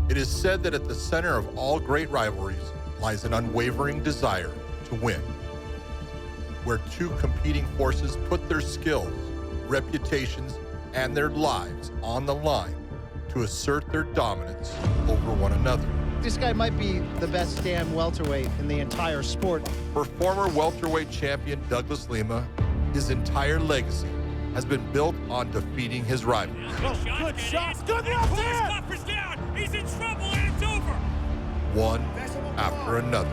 It is said that at the center of all great rivalries lies an unwavering desire to win, where two competing forces put their skills, reputations, and their lives on the line to assert their dominance over one another. This guy might be the best damn welterweight in the entire sport. For former welterweight champion Douglas Lima, his entire legacy has been built on defeating his rivals. Good shots. Good left hand. Down. He's in trouble and it's over. One after another.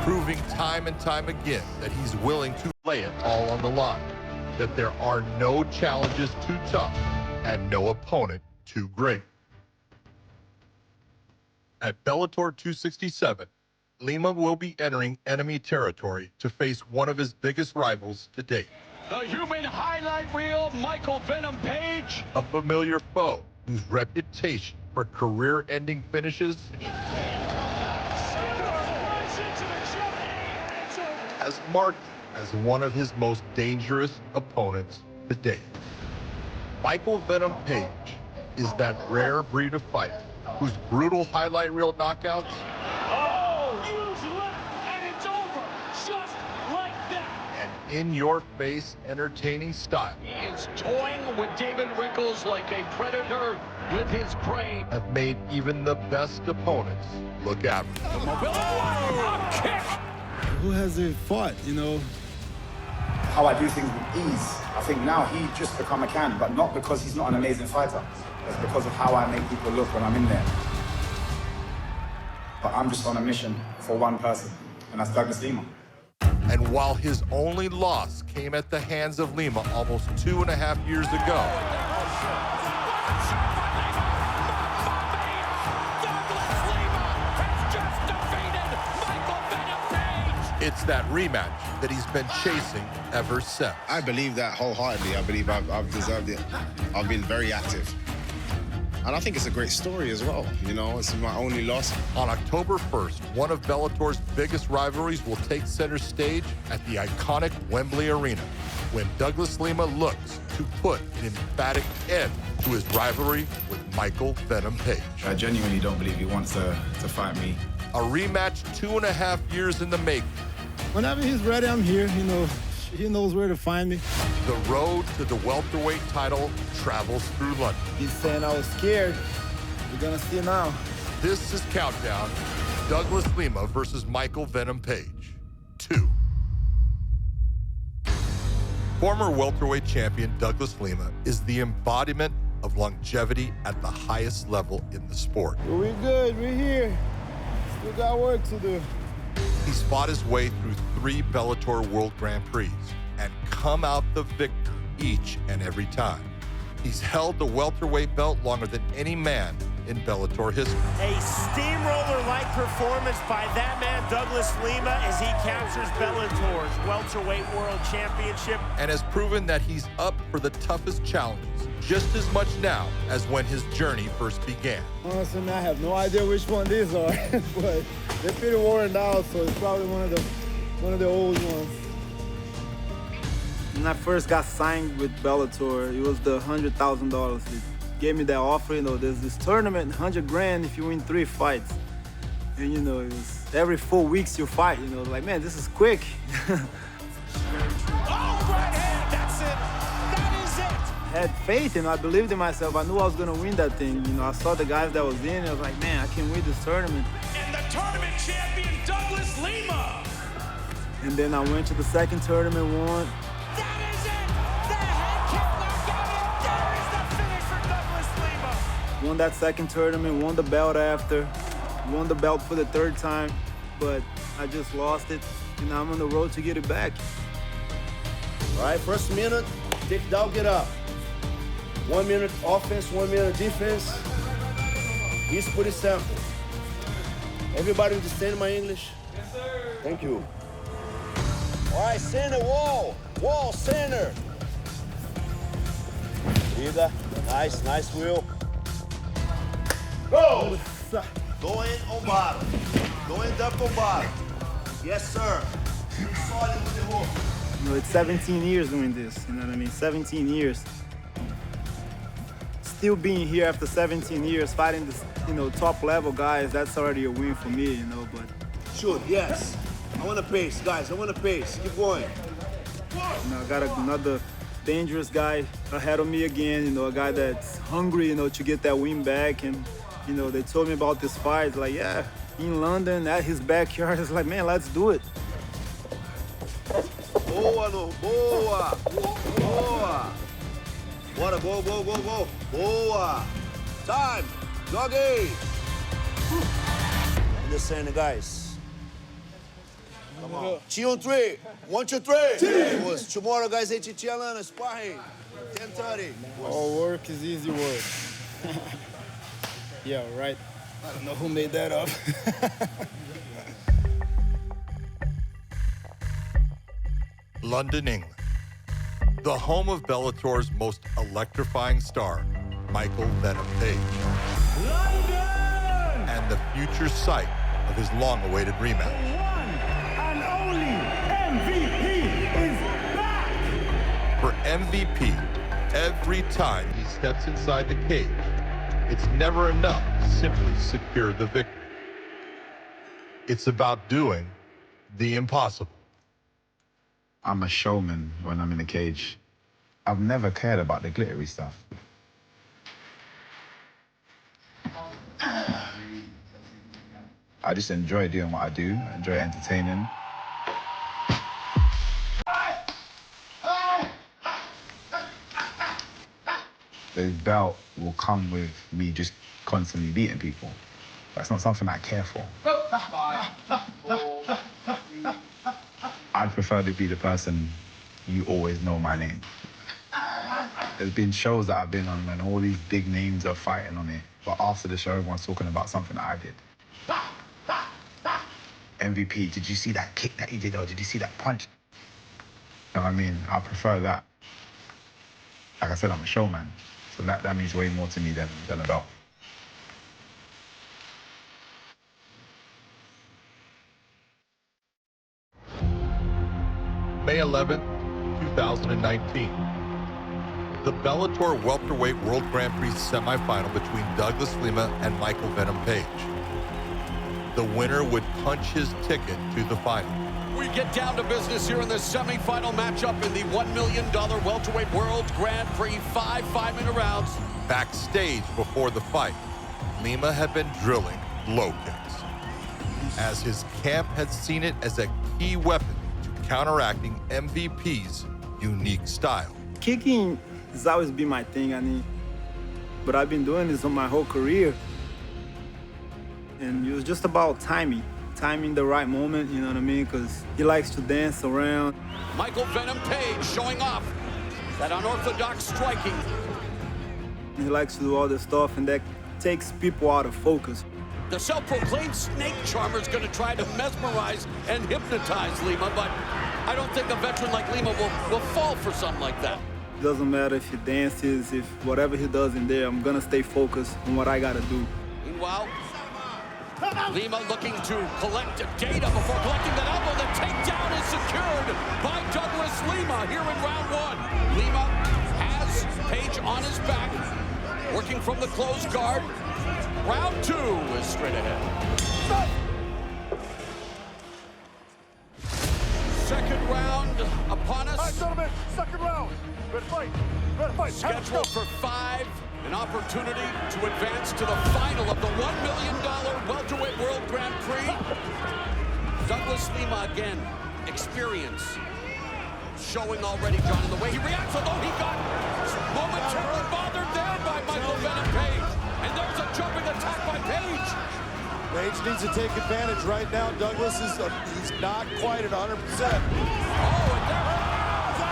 Proving time and time again that he's willing to lay it all on the line, that there are no challenges too tough and no opponent too great. At Bellator 267, Lima will be entering enemy territory to face one of his biggest rivals to date. The human highlight reel, Michael Venom Page. A familiar foe whose reputation for career-ending finishes has marked him as one of his most dangerous opponents to date. Michael Venom Page is that rare breed of fighter whose brutal highlight reel knockouts And it's over, just like that. and in-your-face entertaining style He is toying with David Winkles like a predator with his prey. have made even the best opponents look average. A kick. Who has he fought, you know? How I do things with ease. I think now he just become a can, but not because he's not an amazing fighter. It's because of how I make people look when I'm in there. But I'm just on a mission for one person, and that's Douglas Lima. And while his only loss came at the hands of Lima almost 2.5 years ago, it's that rematch that he's been chasing ever since. I believe that wholeheartedly. I believe I've deserved it. I've been very active. And I think it's a great story as well. You know, it's my only loss. On October 1st, one of Bellator's biggest rivalries will take center stage at the iconic Wembley Arena, when Douglas Lima looks to put an emphatic end to his rivalry with Michael Venom Page. I genuinely don't believe he wants to fight me. A rematch 2.5 years in the making. Whenever he's ready, I'm here. You know, he knows where to find me. The road to the welterweight title travels through London. He's saying I was scared. We're gonna see now. This is Countdown, Douglas Lima versus Michael Venom Page 2. Former welterweight champion Douglas Lima is the embodiment of longevity at the highest level in the sport. We're good, we're here. Still got work to do. He's fought his way through 3 Bellator World Grand Prix and come out the victor each and every time. He's held the welterweight belt longer than any man in Bellator history. A steamroller-like performance by that man, Douglas Lima, as he captures Bellator's welterweight world championship. And has proven that he's up for the toughest challenges, just as much now as when his journey first began. Honestly, man, I have no idea which one these are, but they're pretty worn out, so it's probably one of the old ones. When I first got signed with Bellator, it was the $100,000. It gave me that offer, you know, there's this tournament, 100 grand if you win 3 fights. And you know, it was every 4 weeks you fight, you know, like, man, this is quick. Oh, right hand, that's it. That is it. I had faith, and I believed in myself. I knew I was gonna win that thing. You know, I saw the guys that was in, and I was like, man, I can win this tournament. And the tournament champion, Douglas Lima. And then I went to the second tournament, won. That is it. The head kick knockout, and there is the finish for Douglas Lima. Won that second tournament, won the belt after, won the belt for the 3rd time, but I just lost it, and I'm on the road to get it back. All right, first minute, take it down, get up. 1 minute offense, 1 minute defense. It's pretty simple. Everybody understand my English? Yes, sir. Thank you. All right, center, wall, center. Vida, nice wheel. Go! Go in on bottom. Go in up on bottom. Yes, sir. Solid with the hook. You know, it's 17 years doing this, you know what I mean? 17 years. still being here after 17 years, fighting this, top level guys, that's already a win for me, but. Shoot, yes. I want to pace, guys. I want to pace. Keep going. I got another dangerous guy ahead of me again, a guy that's hungry, to get that win back. And, they told me about this fight. Like, yeah, in London, at his backyard. It's like, man, let's do it. Boa, no. Boa. Boa. Bora, go, go, go, go. Boa. Time. Doggy. Understand, guys. Come on. 2 on 3. 1, 2, 3. Tomorrow, guys, at Chichialana, sparring. 10:30. All work is easy work. Yeah, right. I don't know who made that up. London, England. The home of Bellator's most electrifying star, Michael Venom Page. London! And the future site of his long-awaited rematch. MVP is back! For MVP, every time he steps inside the cage, it's never enough to simply secure the victory. It's about doing the impossible. I'm a showman when I'm in the cage. I've never cared about the glittery stuff. I just enjoy doing what I do. I enjoy entertaining. The belt will come with me just constantly beating people. That's not something I care for. I'd prefer to be the person you always know my name. There's been shows that I've been on and all these big names are fighting on it, but after the show, everyone's talking about something that I did. MVP, did you see that kick that he did, or did you see that punch? You know what I mean? I prefer that. Like I said, I'm a showman, so that means way more to me than a belt. May 11, 2019. The Bellator Welterweight World Grand Prix semifinal between Douglas Lima and Michael Venom Page. The winner would punch his ticket to the final. We get down to business here in the semifinal matchup in the $1 million Welterweight World Grand Prix, 5 5-minute rounds. Backstage before the fight, Lima had been drilling low kicks, as his camp had seen it as a key weapon to counteracting MVP's unique style. Kicking has always been my thing, but I've been doing this on my whole career. And it was just about timing the right moment, you know what I mean? Because he likes to dance around. Michael Venom Page showing off that unorthodox striking. He likes to do all this stuff, and that takes people out of focus. The self-proclaimed snake charmer is going to try to mesmerize and hypnotize Lima, but I don't think a veteran like Lima will fall for something like that. It doesn't matter if he dances, if whatever he does in there, I'm going to stay focused on what I got to do. Meanwhile, Lima looking to collect data before collecting that elbow. The takedown is secured by Douglas Lima here in round 1. Lima has Page on his back, working from the closed guard. Round 2 is straight ahead. Second round upon us. All right, gentlemen, second round. Ready to fight. Ready to fight. Scheduled for 5. An opportunity to advance to the final of the $1 million Welterweight World Grand Prix. Douglas Lima again, experience showing already, John, in the way he reacts, although he got momentarily bothered there by Michael Venom Page. And there's a jumping attack by Page. Page needs to take advantage right now. Douglas is he's not quite at 100%. Oh, and there,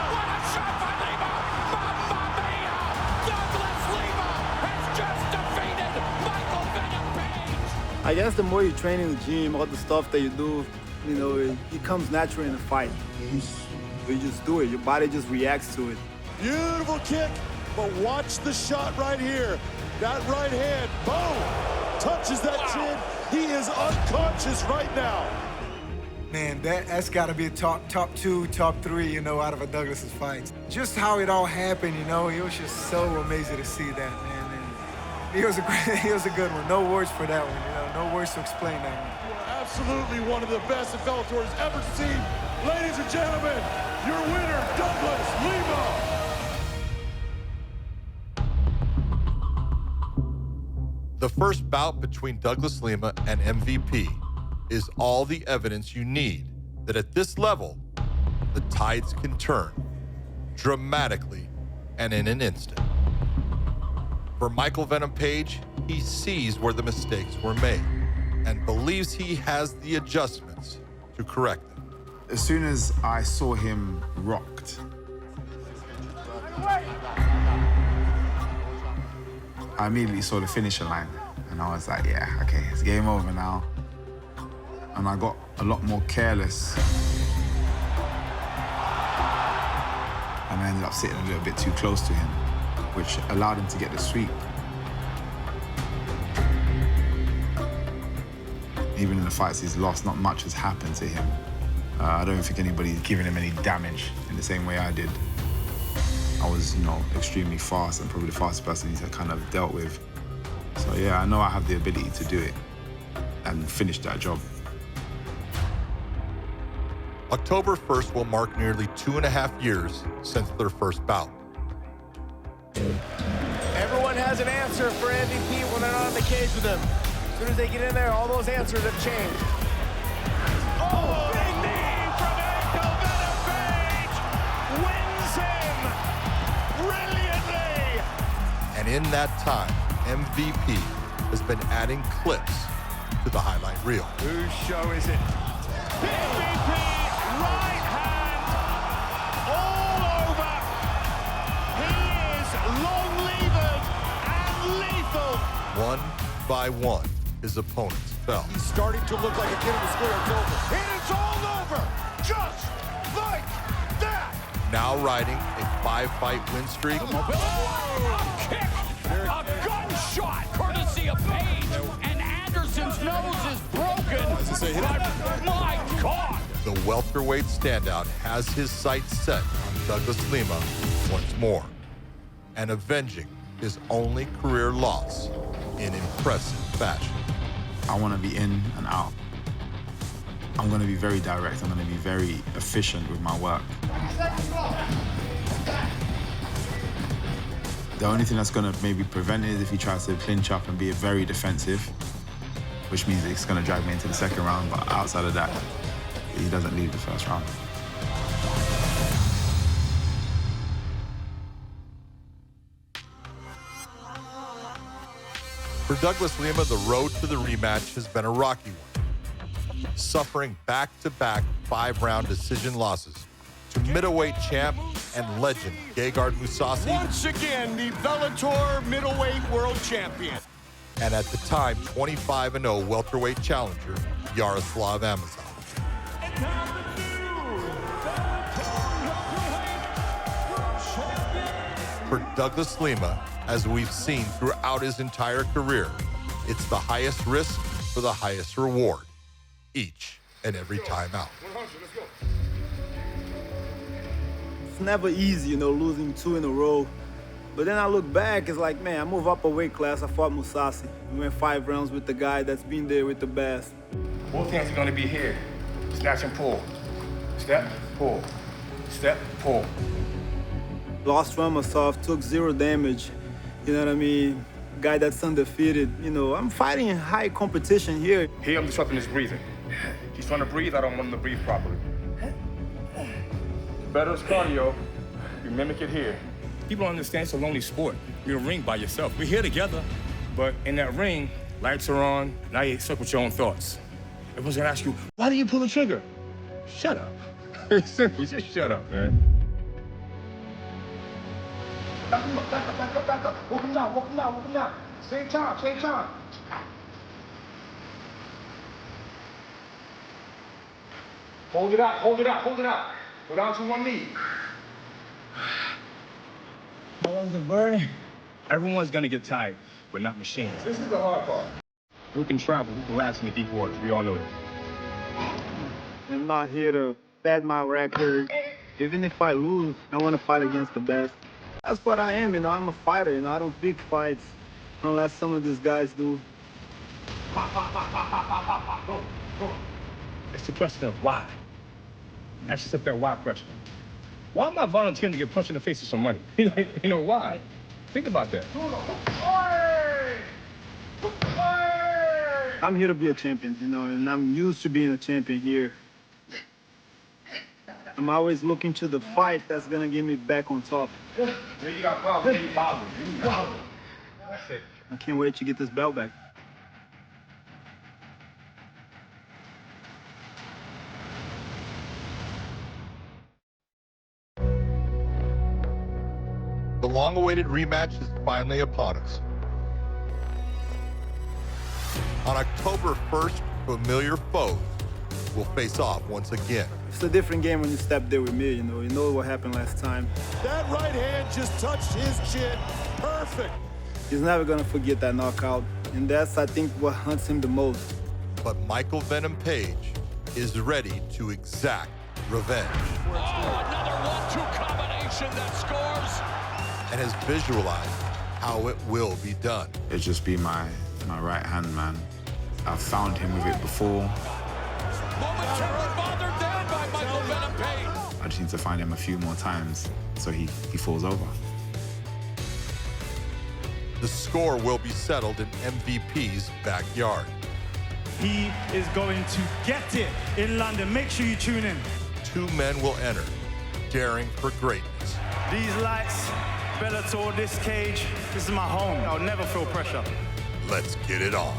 what a shot by Lima! Mamma mia! Douglas Lima has just defeated Michael Venom Page. I guess the more you train in the gym, all the stuff that you do, it comes natural in a fight. You just do it. Your body just reacts to it. Beautiful kick, but watch the shot right here. That right hand, boom, touches that chin. He is unconscious right now. Man, that's got to be a top 2, top 3, out of a Douglas's fights. Just how it all happened, it was just so amazing to see that, man. And He was a good one. No words for that one. You know, no words to explain that one. Absolutely one of the best that Bellator has ever seen. Ladies and gentlemen, your winner, Douglas Lima. The first bout between Douglas Lima and MVP is all the evidence you need that at this level, the tides can turn dramatically and in an instant. For Michael Venom Page, he sees where the mistakes were made and believes he has the adjustments to correct them. As soon as I saw him rocked, I immediately saw the finisher line, and I was like, yeah, okay, it's game over now. And I got a lot more careless. And I ended up sitting a little bit too close to him, which allowed him to get the sweep. Even in the fights he's lost, not much has happened to him. I don't think anybody's given him any damage in the same way I did. I was, you know, extremely fast and probably the fastest person he's kind of dealt with. So yeah, I know I have the ability to do it and finish that job. October 1st will mark nearly 2.5 years since their first bout. Everyone has an answer for MVP when they're not in the cage with him. As soon as they get in there, all those answers have changed. Oh, big knee from Michael Venom Page wins him brilliantly. And in that time, MVP has been adding clips to the highlight reel. Whose show is it? MVP, right hand, all over. He is long-levered and lethal. One by one, his opponents fell. He's starting to look like a kid in the square. It's over. And it's all over, just like that. Now riding a 5-fight win streak. A kick, a gunshot, courtesy of Page, and Anderson's nose is broken. But my God! The welterweight standout has his sights set on Douglas Lima once more, and avenging his only career loss in impressive fashion. I want to be in and out. I'm going to be very direct. I'm going to be very efficient with my work. The only thing that's going to maybe prevent it is if he tries to clinch up and be very defensive, which means it's going to drag me into the second round. But outside of that, he doesn't leave the first round. For Douglas Lima, the road to the rematch has been a rocky one, suffering back-to-back 5-round decision losses to middleweight champ and legend Gegard Mousasi. Once again, the Bellator middleweight world champion. And at the time, 25-0 welterweight challenger, Yaroslav Amazon. For Douglas Lima, as we've seen throughout his entire career, it's the highest risk for the highest reward, each and every time out. It's never easy, you know, losing 2 in a row. But then I look back, it's like, man, I moved up a weight class. I fought Mousasi. We went 5 rounds with the guy that's been there with the best. Both hands are going to be here. Snatch and pull. Step, pull. Step, pull. Lost from myself, took 0 damage. You know what I mean? Guy that's undefeated. You know, I'm fighting in high competition here. Here, I'm disrupting his breathing. He's trying to breathe. I don't want him to breathe properly. Better is cardio. You mimic it here. People don't understand it's a lonely sport. You're in a ring by yourself. We're here together, but in that ring, lights are on. Now you're stuck with your own thoughts. Everyone's gonna ask you, why do you pull the trigger? Shut up. It's simple. Just shut up, man. Back him up, back up, back up, back up. Walk him down, walk him down, walk him down. Same time, same time. Hold it out, hold it out, hold it out. Go down to one knee. How long's it burning? Everyone's gonna get tired, but not machines. This is the hard part. We can travel, we can last in the deep waters. We all know it. I'm not here to bad my record. Even if I lose, I want to fight against the best. That's what I am, you know. I'm a fighter, you know. I don't pick fights. unless some of these guys do. It's the question of why. That's just a fair why question. Why am I volunteering to get punched in the face with some money? You know why? Think about that. I'm here to be a champion, you know, and I'm used to being a champion here. I'm always looking to the fight that's gonna get me back on top. You got problems. You bother. That's it. I can't wait to get this belt back. The long-awaited rematch is finally upon us. On October 1st, familiar foes will face off once again. It's a different game when you step there with me, you know what happened last time. That right hand just touched his chin. Perfect. He's never gonna forget that knockout, and that's, I think, what hunts him the most. But Michael Venom Page is ready to exact revenge. Oh, another 1-2 combination that scores. And has visualized how it will be done. It'd just be my right hand, man. I've found him with it before. Momentarily bothered there by Michael Venom Page. I just need to find him a few more times so he falls over. The score will be settled in MVP's backyard. He is going to get it in London. Make sure you tune in. 2 men will enter, daring for greatness. These lights, Bellator, this cage, this is my home. I'll never feel pressure. Let's get it on.